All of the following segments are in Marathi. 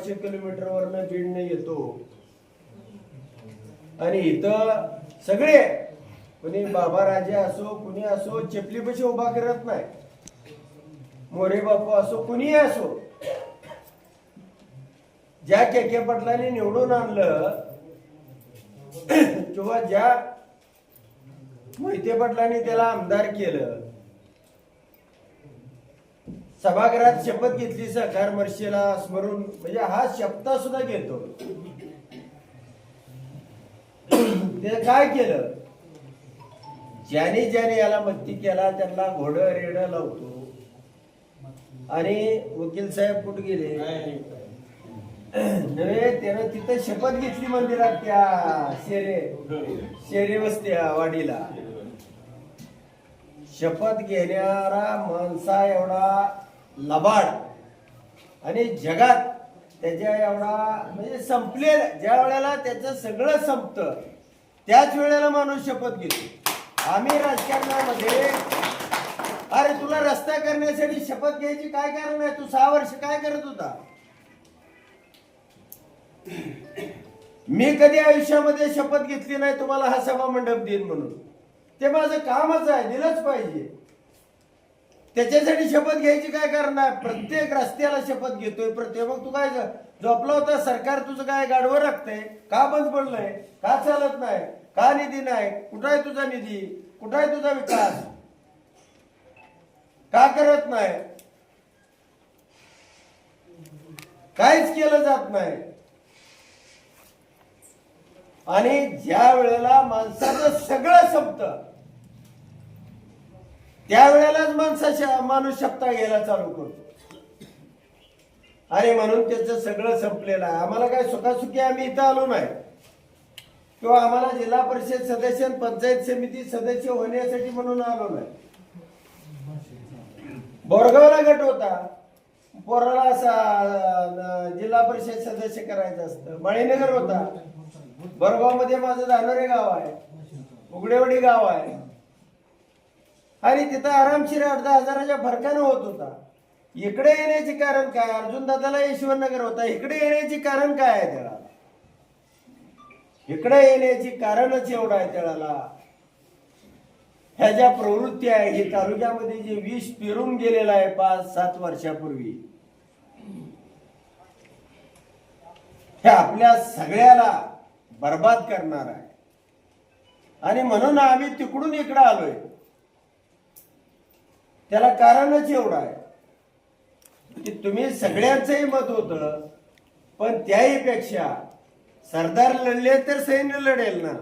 500 किलोमीटरवरनं बीडने येतो आणि इथं सगळे कुणी बाबा राजे असो कुणी असो चपलीपाशी उभा करत नाही, मोरे बापू असो कुणी असो, ज्या के पाटलांनी निवडून आणलं किंवा ज्या मोहिते पाटलांनी त्याला आमदार केलं, सभागृहात शपथ घेतली सहकार महर्षीला स्मरून, म्हणजे हा शपथ सुद्धा घेतो. ते काय केलं, ज्याने ज्याने याला मत्ती केला त्यांना घोड रेड लावतो. आणि वकील साहेब कुठे गेले नव्हे, त्यानं तिथं शपथ घेतली मंदिरात त्या शेरे वस्त्या वाडीला. शपथ घेणारा माणसा एवढा लबाड आणि जगात त्याच्या एवढा म्हणजे संपले, ज्या वेळेला त्याचं सगळं संपतं त्याच वेळेला माणूस शपथ घेतो. आम्ही राजकारणामध्ये, अरे तुला रस्ता करण्यासाठी शपथ घ्यायची काय कारण आहे? तू 6 वर्ष काय करत होता? मी कधी आयुष्यामध्ये शपथ घेतली नाही तुम्हाला हा सभा मंडप देईन म्हणून. ते माझं कामच आहे, दिलंच पाहिजे. त्याच्यासाठी शपथ घ्यायची काय कारण आहे? प्रत्येक रस्त्याला शपथ घेतोय प्रत्येक. मग तू काय झोपला होता, सरकार तुझं काय गाडवं राखतंय का? बंद पडलंय का? चालत नाही का? निधी नाही, कुठं आहे तुझा निधी? कुठं आहे तुझा विकास? का करत नाही? काहीच केलं जात नाही. आणि ज्या वेळेला माणसाचं सगळं संपतं त्यावेळेलाच माणूस शपथा घ्यायला चालू करतो. आणि म्हणून त्याचं सगळं संपलेलं आहे. आम्हाला काय सुखासुखी आम्ही इथं आलो नाही, किंवा आम्हाला जिल्हा परिषद सदस्य पंचायत समिती सदस्य होण्यासाठी म्हणून आलो नाही. बोरगावला गट होता, पोराला असा जिल्हा परिषद सदस्य करायचं असतं. माळीनगर होता, बोरगाव मध्ये माझं धानोरे गाव आहे, उघडेवाडी गाव आहे, आणि तिथं आरामशीर 8-10 हजाराच्या फरकानं होत होता. इकडे येण्याचे कारण काय? अर्जुन दादाला यशवंतनगर होता, इकडे येण्याचे कारण काय आहे? त्याला इकडे येण्याची कारणच एवढं आहे त्याला, ह्या ज्या प्रवृत्ती आहे, हे तालुक्यामध्ये जे विष पेरून गेलेलं आहे 5-7 वर्षापूर्वी, हे आपल्या सगळ्याला बर्बाद करणार आहे. आणि म्हणून आम्ही तिकडून इकडे आलोय. त्याला कारणच एवढं आहे की तुम्ही सगळ्यांचंही मत होतं, पण त्याही पेक्षा सरदार लढले तर सैन्य लढेल ना.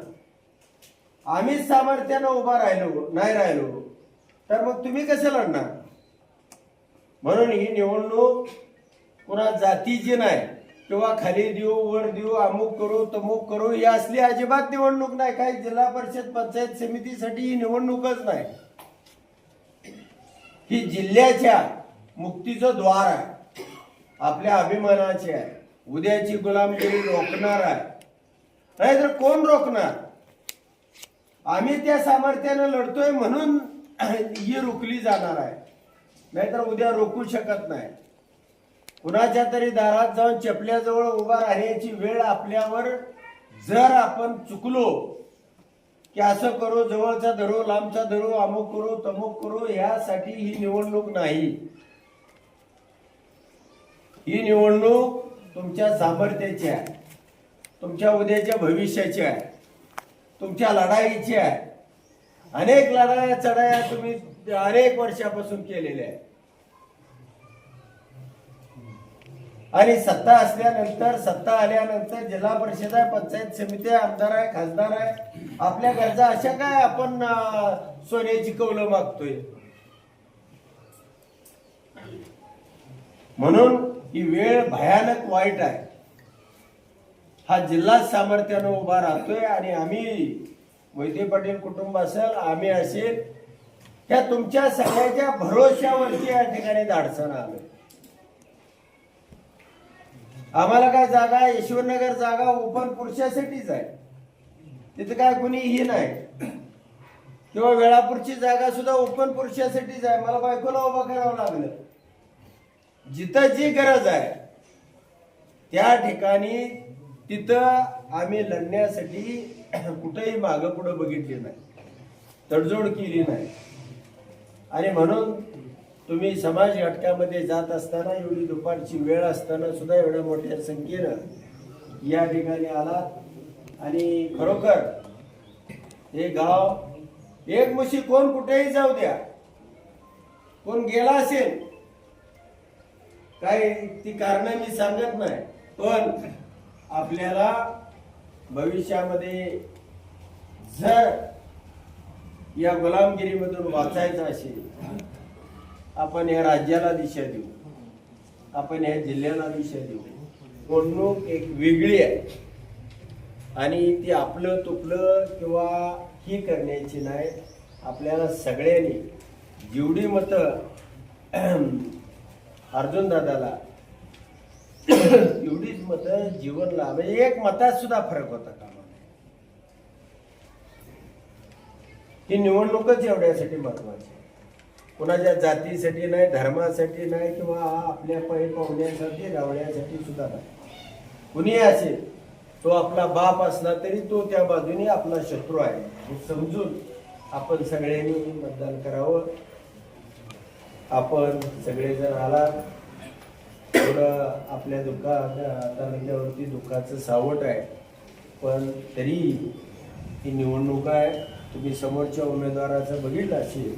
आम्हीच सामर्थ्यानं उभा नाही राहिलो तर मग तुम्ही कसं लढणार? म्हणून ही निवडणूक पुन्हा जातीची नाही, किंवा खाली देऊ वर देऊ, अमुक करू तमुक करू, ही असली अजिबात निवडणूक नाही. काही जिल्हा परिषद पंचायत समितीसाठी ही निवडणूकच नाही. ही जिल्ह्याच्या मुक्तीचं द्वार आहे, आपल्या अभिमानाचे आहे. उद्याची गुलामगिरी रोखणार आहे, नाहीतर कोण रोखणार? आम्ही त्या सामर्थ्यानं लढतोय म्हणून ही रोखली जाणार आहे, नाहीतर उद्या रोखू शकत नाही. कुणाच्या तरी दारात जाऊन चपल्याजवळ उभा राहण्याची वेळ आपल्यावर जर आपण चुकलो की असं करू, जवळचा धरू लांबचा धरू, अमुक करू तमुक करू, यासाठी ही निवडणूक नाही. ही निवडणूक तुमच्या सामर्थ्याची आहे, तुमच्या उद्याच्या भविष्याची आहे, तुमच्या लढाईची आहे. अनेक लढाया चढाया तुम्ही अनेक वर्षापासून केलेल्या आहेत. आणि सत्ता असल्यानंतर, सत्ता आल्यानंतर जिल्हा परिषद आहे, पंचायत समिती आहे, आमदार आहे, खासदार आहे, आपल्या गरजा अशा काय आपण सोन्याची कौलं मागतोय? म्हणून ही वेळ भयानक वाईट आहे. हा जिल्हा सामर्थ्यानं उभा राहतोय आणि आम्ही मोहिते पाटील कुटुंब असेल, आम्ही असेल, त्या तुमच्या सगळ्याच्या भरोश्यावरती या ठिकाणी धाडसण आलोय. आम्हाला काय जागा, यशवंतनगर जागा ओपन पुरुषासाठीच आहे, तिथे काय कुणी ही नाही. किंवा वेळापूरची जागा सुद्धा ओपन पुरुषासाठीच आहे. मला बायकोला उभा करावं लागलं. जिथं जी गरज आहे त्या ठिकाणी तिथं आम्ही लढण्यासाठी कुठेही मागं पुढं बघितले नाही, तडजोड केली नाही. आणि म्हणून तुम्ही समाज घटकामध्ये जात असताना, एवढी दुपारची वेळ असताना सुद्धा एवढ्या मोठ्या संख्येनं या ठिकाणी आलात. आणि खरोखर हे गाव एक मुशी कोण कुठेही जाऊ द्या, कोण गेला असेल, काय ती कारण मी सांगत नाही, पण आपल्याला भविष्यामध्ये जर या गुलामगिरीमधून वाचायचं असेल, आपण या राज्याला दिशा देऊ, आपण या जिल्ह्याला दिशा देऊ. निवडणूक एक वेगळी आहे आणि ती आपलं तुपलं किंवा ही करण्याची नाही. आपल्याला सगळ्यांनी जेवढी मतं अर्जुन दादाला एवढीच मतं जीवनला, म्हणजे एक मतात सुद्धा फरक होता कामा नये. ही निवडणूकच एवढ्यासाठी महत्वाची, कुणाच्या जातीसाठी नाही, धर्मासाठी नाही, किंवा आपल्या पै पाहुण्यासाठी रावण्यासाठी सुद्धा नाही. कुणी असेल, तो आपला बाप असला तरी तो त्या बाजूने आपला शत्रू आहे हे समजून आपण सगळ्यांनी मतदान करावं. आपण सगळेजण आला, थोडं आपल्या तालुक्यावरती दुःखाचं सावट आहे, पण तरी ही निवडणूक आहे. तुम्ही समोरच्या उमेदवाराचं बघितलं असेल,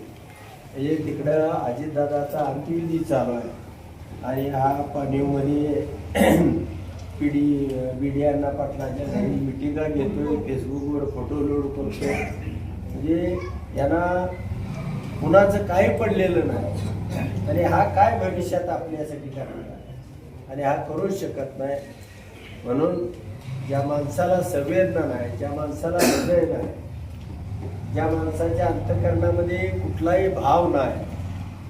म्हणजे तिकडं अजितदादाचा अंत्यविधी चालू आहे आणि हा पाणीवमध्ये बीडी अण्णा पाटलाच्या घरी मिटिंगा घेतोय, फेसबुकवर फोटो लोड करतोय. म्हणजे यांना कुणाचं काही पडलेलं नाही आणि हा काय भविष्यात आपल्यासाठी करणार आणि हा करूच शकत नाही. म्हणून ज्या माणसाला संवेदना नाही, ज्या माणसाला हृदय नाही, ज्या माणसाच्या अंतःकरणामध्ये कुठलाही भाव नाही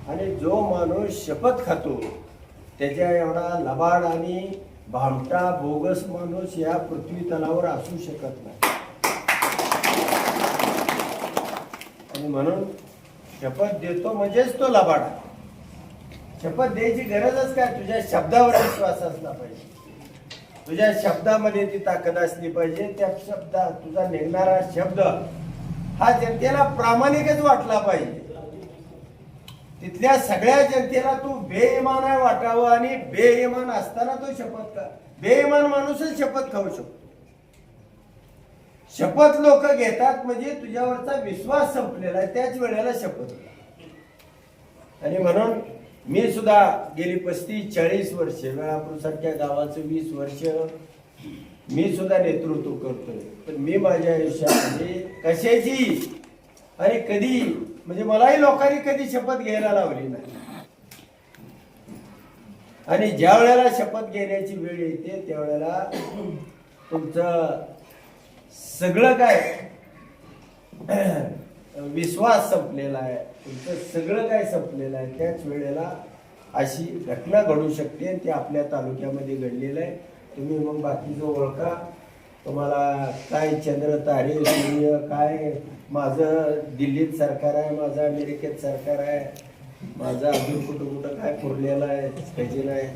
आणि जो माणूस शपथ खातो, त्याच्या एवढा लबाड आणि भामटा बोगस माणूस या पृथ्वी तलावर असू शकत नाही. आणि म्हणून शपथ देतो म्हणजेच तो लबाड. शपथ द्यायची गरजच काय, तुझ्या शब्दावर विश्वास असला पाहिजे, तुझ्या शब्दामध्ये ती ताकद असली पाहिजे. त्या शब्दात तुझा निघणारा शब्द हा जनतेला प्रामाणिकच वाटला पाहिजे. तिथल्या सगळ्या जनतेला तू बेईमान आहे वाटावं आणि बेईमान असताना तो शपथ का, बेईमान माणूसच शपथ खाऊ शकतो. शपथ लोक घेतात म्हणजे तुझ्यावरचा विश्वास संपलेला आहे, त्याच वेळेला शपथ. आणि म्हणून मी सुद्धा गेली 35-40 वर्ष, वेळापूर सारख्या गावाचं 20 वर्ष मी सुद्धा नेतृत्व करतोय. पण मी माझ्या आयुष्यामध्ये कशाची आणि कधी, म्हणजे मलाही लोकांनी कधी शपथ घ्यायला लावली नाही. आणि ज्या वेळेला शपथ घेण्याची वेळ येते त्यावेळेला तुमचं सगळं काय विश्वास संपलेला आहे, तुमचं सगळं काय संपलेलं आहे. त्याच वेळेला अशी घटना घडू शकते, ते आपल्या तालुक्यामध्ये घडलेलं आहे. तुम्ही मग बाकीचं ओळखा, तुम्हाला काय चंद्र तारे सूर्य काय, माझं दिल्लीत सरकार आहे, माझं अमेरिकेत सरकार आहे, माझं अजून कुठं काय पुरलेलं आहे खजिना आहे,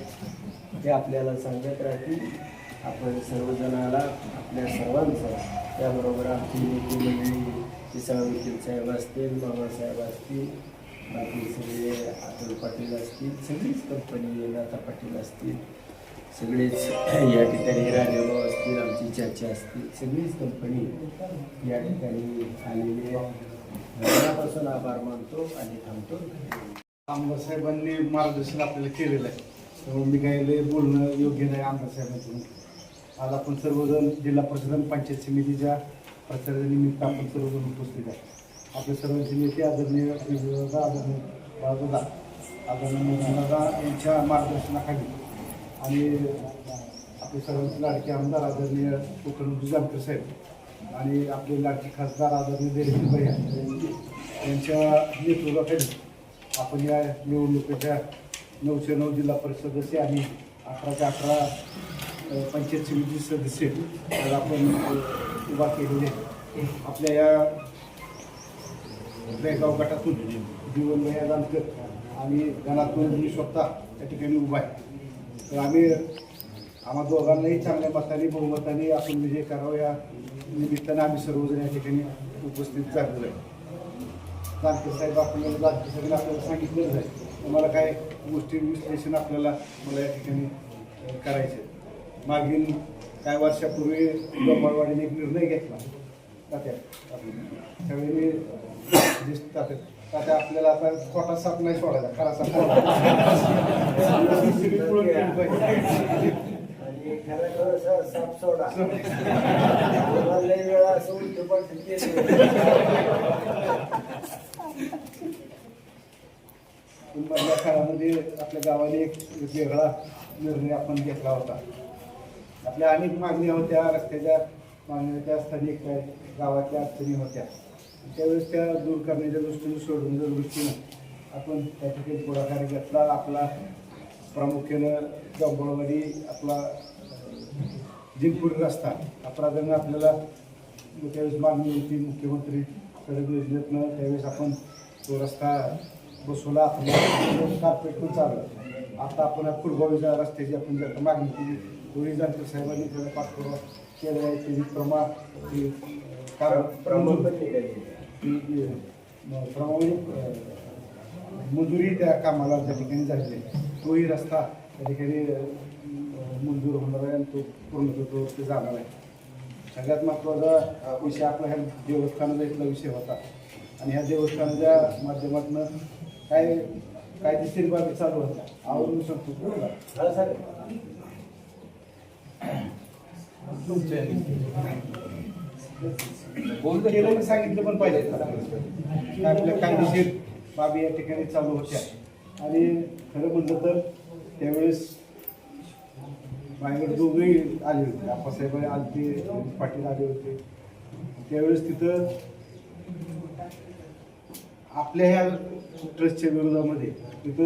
ते आपल्याला सांगत राहतील. आपण सर्वजणाला, आपल्या सर्वांचं, त्याबरोबर आमची नेते मंडळी किसाळ वकील साहेब असतील, मामासाहेब असतील, बाकी सगळे अतुल पाटील असतील, सगळीच कंपनी, नाथा पाटील असतील, सगळेच या ठिकाणी राजेभाऊ असतील, आमची चाचा असतील, सगळीच कंपनी या ठिकाणी आलेली आहे. मनापासून आभार मानतो आणि थांबतो. आमदार साहेबांनी मार्गदर्शन आपल्याला केलेलं आहे, त्यामुळे मी काही बोलणं योग्य नाही. आमदार साहेबांकडून आज आपण सर्वजण जिल्हा परिषद पंचायत समितीच्या प्रचारानिमित्त आपण सर्वजण उपस्थित आहे. आपल्या सर्वांचे नेते आदरणीय आदरणीय बाळदादा, आदरणीय दादा यांच्या मार्गदर्शनाखाली आणि आपले सर्वांचे लाडके आमदार आदरणीय कोकण जानकर साहेब आणि आपले लाडके खासदार आदरणीय देवेंद्र भैया यांच्या नेतृत्वाखाली आपण या निवडणुकीच्या 909 जिल्हा परिषद सदस्य आणि 18 पंचायत समिती सदस्य तर आपण उभा केलेले. आपल्या या बेळगाव गटातून जीवन भैया जानकर आणि गणातून मी स्वतः त्या ठिकाणी उभा आहे. तर आम्ही आम्हा दोघांनाही चांगल्या मताने बहुमताने आपण विजय करावा या निमित्तानं आम्ही सर्वजण या ठिकाणी उपस्थित झालेलो आहे. जानकर साहेब आपल्याला जानकर साहेबांनी आपल्याला सांगितलेलं आहे, मला काय गोष्टी विश्लेषण आपल्याला मला या ठिकाणी करायचे. मागील काही वर्षापूर्वी डोंबाळवाडीने एक निर्णय घेतला तात्या त्यावेळी तात्या आपल्याला आता खोटा साप नाही सोडायचा, खरा साप आणि खरं साप सोडा लय वेळा असं उलटं पलटं केलं. मधल्या काळामध्ये आपल्या गावाने एक वेगळा निर्णय आपण घेतला होता. आपल्या अनेक मागण्या होत्या, रस्त्याच्या मागण्या होत्या, स्थानिक गावातल्या अडचणी होत्या. त्यावेळेस त्या दूर करण्याच्या दृष्टीने सोडवण्याच्या दृष्टीनं आपण त्या ठिकाणी पुढाकार घेतला. आपला प्रामुख्यानं डोंबाळवाडी आपला जिंकपुरी रस्ता हा प्राधान्य आपल्याला त्यावेळेस मागणी होती मुख्यमंत्री सडक योजनेतनं. त्यावेळेस आपण तो रस्ता बसवला, कार्पेट पण चालू. आता आपण फुलगावीच्या रस्त्याची आपण जर मागणी केली, दोन्ही जानकर साहेबांनी त्याला पाठपुरावा केला आहे. त्याची मंजुरी त्या कामाला त्या ठिकाणी झालेली आहे. तोही रस्ता त्या ठिकाणी मंजूर होणार आहे आणि तो पूर्णत्व ते जाणार आहे. सगळ्यात महत्त्वाचा विषय आपला ह्या देवस्थानाचा इथला विषय होता आणि ह्या देवस्थानाच्या माध्यमातून कायदेशीर बाबी चालू होत्या. आवडून सांगतो केलं सांगितलं पण पाहिजे. आपल्या कायदेशीर बाबी या ठिकाणी चालू होत्या आणि खरं म्हणलं तर त्यावेळेस माझ्याकडे दोघेही आले होते. आप्पासाहेब आलते, पाटील आले होते. त्यावेळेस तिथं आपल्या ह्या ट्रस्टच्या विरोधामध्ये तिथं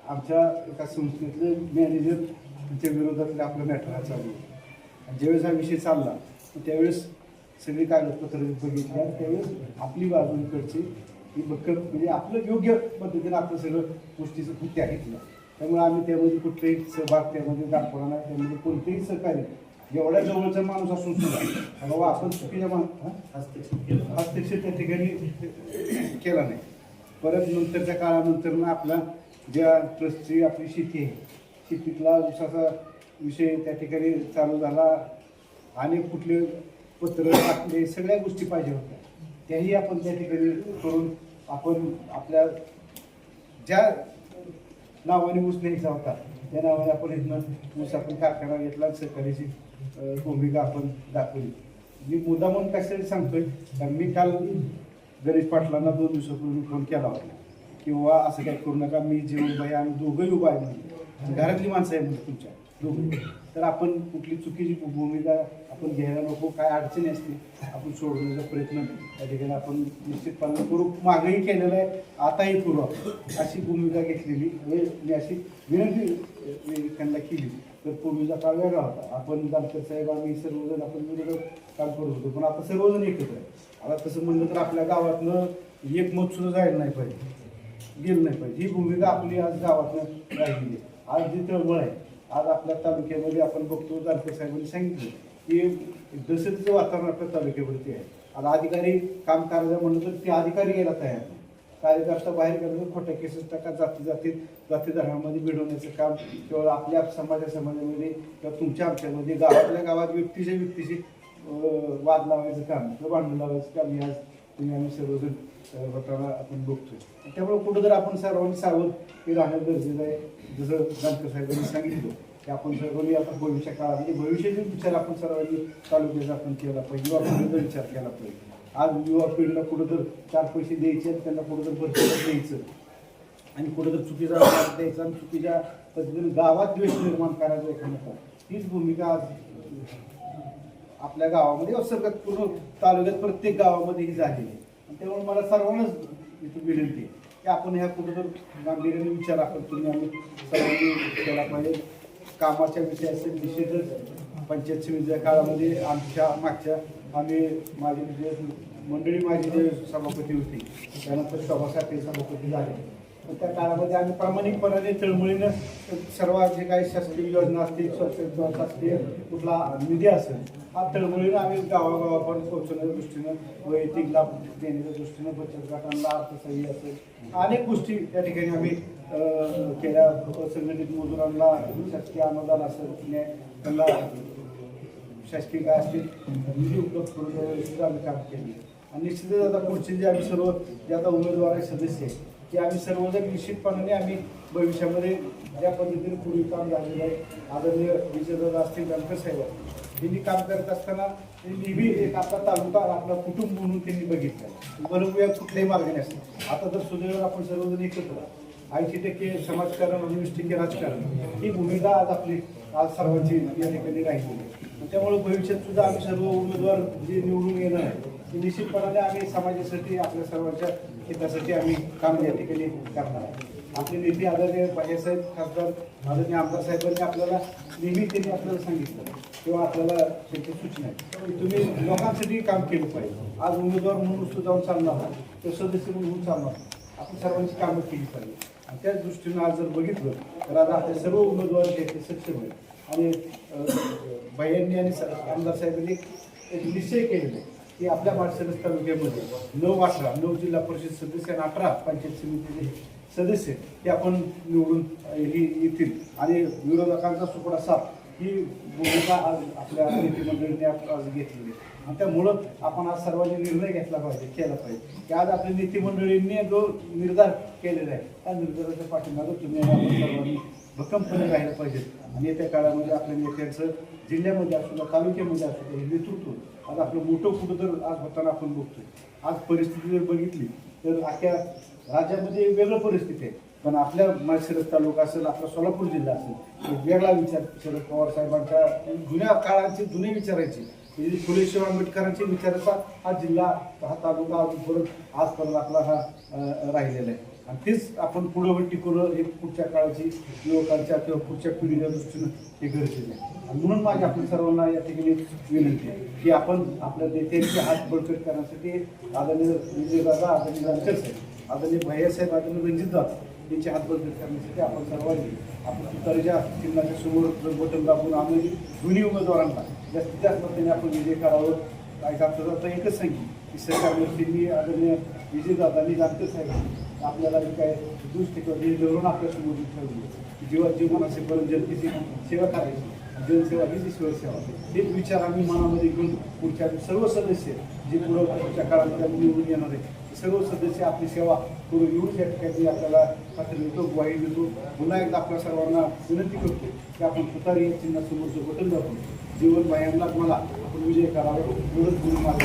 आमच्या एका संस्थेतले मॅनेजरच्या विरोधातले आपलं मॅटर चालू. आणि ज्यावेळेस हा विषय चालला त्यावेळेस सगळी कागदपत्र बघितली आणि त्यावेळेस आपली बाजू इकडची ही भक्कम म्हणजे आपलं योग्य पद्धतीने आपलं सगळं गोष्टीचं कृत्य घेतलं. त्यामुळे आम्ही त्यामध्ये कुठलाही सहभाग त्यामध्ये दाखवला नाही. त्यामध्ये कोणतेही सहकार्य जेवढ्या जवळचा माणूस असून सुद्धा बाबा आपण चुकीच्या हस्तक्षेप त्या ठिकाणी केला नाही. परत नंतरच्या काळानंतर आपला ज्या ट्रस्टची आपली शेती आहे, शेतीतला ऊसाचा विषय त्या ठिकाणी चालू झाला. अनेक कुठले पत्र टाकले, सगळ्या गोष्टी पाहिजे होत्या, त्याही आपण त्या ठिकाणी करून आपण आपल्या ज्या नावाने ऊस न्यायचा होता त्या नावाने आपण इथनं ऊस आपण कारखाना घेतला. सहकार्याची भूमिका आपण दाखवली. मी मुद्दा म्हणून कशासाठी सांगतोय कारण मी काल गणेश पाटलांना 2 दिवसापूर्वी फोन केला होता किंवा असं काही करू नका, मी जेवण बाई आम्ही दोघंही उभा आहे म्हणजे घरातली माणसं आहे म्हणजे तुमच्या दोघं, तर आपण कुठली चुकीची भूमिका आपण घ्यायला नको. काय अडचणी असतील आपण सोडवण्याचा प्रयत्न त्या ठिकाणी आपण निश्चितपणे करू. मागेही केलेलं आहे, आताही करू अशी भूमिका घेतलेली. मी अशी विनंती त्यांना केली. तर पूर्वीचा काळ वेगळा होता. आपण जानकर साहेब आम्ही सर्वजण आपण विरोधात काम करत होतो, पण आता सर्वजण एकत्र आहे. आता तसं म्हणलं तर आपल्या गावातनं एक मत सुद्धा जायला नाही पाहिजे, गेलं नाही पाहिजे. ही भूमिका आपली आज गावातनं राहिलेली आहे. आज जी तळमळ आहे आज आपल्या तालुक्यामध्ये आपण बघतो. जानकर साहेबांनी सांगितलं की दहशतीचं वातावरण आपल्या तालुक्यावरती आहे. आता अधिकारी काम करायचं म्हणलं तर ते अधिकारी यायला तयार नाही. कार्यकर्ता बाहेर करायचं खोट्या केसेस टाका, जाती धर्मामध्ये मिळवण्याचं काम केवळ आपल्या समाजामध्ये किंवा तुमच्या आमच्यामध्ये गावातल्या गावात व्यक्तीशी वाद लावायचं काम किंवा भांडण लावायचं काम आज आम्ही सर्वजण होताना आपण बघतोय. त्यामुळे कुठं जर आपण सर्वांनी सावध हे राहणं गरजेचं आहे. जसं जानकर साहेबांनी सांगितलं की आपण सर्वांनी आता भविष्य काळामध्ये भविष्याचा विचार आपण सर्वांनी तालुक्याचा आपण केला पाहिजे, युवा पिढीचा विचार केला पाहिजे. आज युवा पिढीला कुठं तर 4 पैसे द्यायचे आणि त्यांना कुठं तर भरपूर द्यायचं आणि कुठं तर चुकीचा मार्ग द्यायचा आणि चुकीच्या पद्धतीने गावात द्वेष निर्माण करायचं एखाद्या, हीच भूमिका आज आपल्या गावामध्ये असं पूर्ण तालुक्यात प्रत्येक गावामध्ये ही झालेली आहे. त्यामुळे मला सर्वांनाच इथं विनंती आहे की आपण ह्या कुठंतर गांभीर्याने विचार आपण तुम्ही आम्ही सर्वांनी केला पाहिजे. कामाच्या विषय असेल निश्चितच पंचायत समितीच्या काळामध्ये आमच्या मागच्या आम्ही माझी जे मंडळी माझी जे सभापती होती त्यानंतर सभासाठी सभापती झाले त्या काळामध्ये आम्ही प्रामाणिकपणाने तळमळीनं सर्व जे काही शासकीय योजना असतील, स्वच्छता शासकीय कुठला निधी असेल, हा तळमळीनं आम्ही गावागावापर्यंत पोहोचवण्याच्या दृष्टीनं, वैयक्तिक लाभ देण्याच्या दृष्टीनं, बचत गटांना अर्थसहाय्य असेल, अनेक गोष्टी त्या ठिकाणी आम्ही केल्या. असंघटित मजुरांना शासकीय अनुदान असेल, त्यांना शासकीय काय असतील निधी उपलब्ध करून देण्यासाठी आम्ही काम केले. आणि निश्चितच आता पुढचे जे आम्ही सर्व जे आता उमेदवार आहे, सदस्य आहे, की आम्ही सर्वजण निश्चितपणाने आम्ही भविष्यामध्ये ज्या पद्धतीने पूर्वी काम झालेलं आहे, आदरणीय विजयदादा असतील, जानकर साहेब यांनी काम करत असताना नेहमी एक आपला तालुका आपला कुटुंब म्हणून त्यांनी बघितलं. बरोबर कुठल्याही मार्गाने असते. आता तर सुदैवाने आपण सर्वजण एकत्र 80% समाजकारण आणि 20% राजकारण ही भूमिका आज सर्वांची या ठिकाणी राहिलेली आहे. त्यामुळे भविष्यात सुद्धा आम्ही सर्व उमेदवार जे निवडून येणार आहे ते निश्चितपणाने आम्ही समाजासाठी आपल्या सर्वांच्या हितासाठी आम्ही काम या ठिकाणी करणार आहे. आपले नेते आदरणीय बाळासाहेब खासदार आदरणीय आमदार साहेबांनी आपल्याला नेहमी त्यांनी आपल्याला सांगितलं किंवा आपल्याला त्यांची सूचना आहे की तुम्ही लोकांसाठी काम केलं पाहिजे. आज उमेदवार म्हणून नुसतं जाऊन चालणार नाही, तर सदस्य म्हणून चालणार नाही. आपण सर्वांची कामं केली पाहिजे. आणि त्याच दृष्टीनं आज जर बघितलं तर आज आपले सर्व उमेदवार जे ते सक्षम आहेत. आणि बायांनी आणि आमदार साहेबांनी एक निश्चय केलेला आहे की आपल्या माळशिरस तालुक्यामध्ये 9 जिल्हा परिषद सदस्य आणि 18 पंचायत समितीचे सदस्य हे आपण निवडून येतील. आणि विरोधकांचा सुपडा साफ ही भूमिका आज आपल्या नेतेमंडळीने आज घेतलेली आहे. आणि त्यामुळं आपण आज सर्वांनी निर्णय घेतला पाहिजे, केला पाहिजे की आज आपल्या नेतेमंडळींनी जो निर्धार केलेला आहे त्या निर्धाराच्या पाठीमागे तुम्ही आपण सर्वांनी भक्कमपणे राहिलं पाहिजे. आणि येत्या काळामध्ये आपल्या नेत्यांचं जिल्ह्यामध्ये असू द्या, तालुक्यामध्ये असू द्या, हे नेतृत्व आज आपलं मोठं कुठं तर आज होताना आपण बघतोय. आज परिस्थिती जर बघितली तर अख्ख्या राज्यामध्ये वेगळं परिस्थिती आहे. पण आपल्या माळशिरस तालुका असेल, आपला सोलापूर जिल्हा असेल, एक वेगळा विचार शरद पवार साहेबांच्या जुन्या काळाचे जुने विचारायचे म्हणजे फुले शाहू आंबेडकरांच्या विचाराचा हा जिल्हा, हा तालुका परत आजपर्यंत आपला हा राहिलेला आहे. आणि तेच आपण पुढं टिकवणं हे पुढच्या काळाची युवकांच्या किंवा पुढच्या पिढीच्या दृष्टीनं हे गरजेचं आहे. आणि म्हणून माझी आपण सर्वांना या ठिकाणी विनंती आहे की आपण आपल्या नेत्यांचे हात बळकट करण्यासाठी आदरणीय विजयदादा, आदरणीय जानकर साहेब, आदरणीय भैयासाहेब, आदरणीय रणजितदादा यांचे हात बळकट करण्यासाठी आपण सर्वांनी आपण तुतारीच्या चिन्हाच्या समोर जर बटन दाबून आम्ही दोन्ही उमेदवारांना जास्तीत जास्त मताने आपण विजय करावं. काय आपल्याला आता एकच सांगेन की सरकारवरती आदरणीय विजयदादांनी जानकर साहेब आपल्याला काय दृष्टी किंवा धोरण आपल्यासमोर ठेवली जीवा जीवन असेपर्यंत जनतेची सेवा करायची, जनसेवा ही ईश्वर सेवा, हेच विचार आम्ही मनामध्ये घेऊन पुढच्या सर्व सदस्य जे पुढच्या काळामध्ये निवडून येणार आहे सर्व सदस्य आपली सेवा करून येऊन या ठिकाणी आपल्याला खात्री देतो, ग्वाही देतो. पुन्हा एकदा आपल्या सर्वांना विनंती करतो की आपण तुतारी या चिन्हासमोरचं बटन दाबून जीवन बायांना मला आपण विजय करावा एवढंच गुरु मार्ग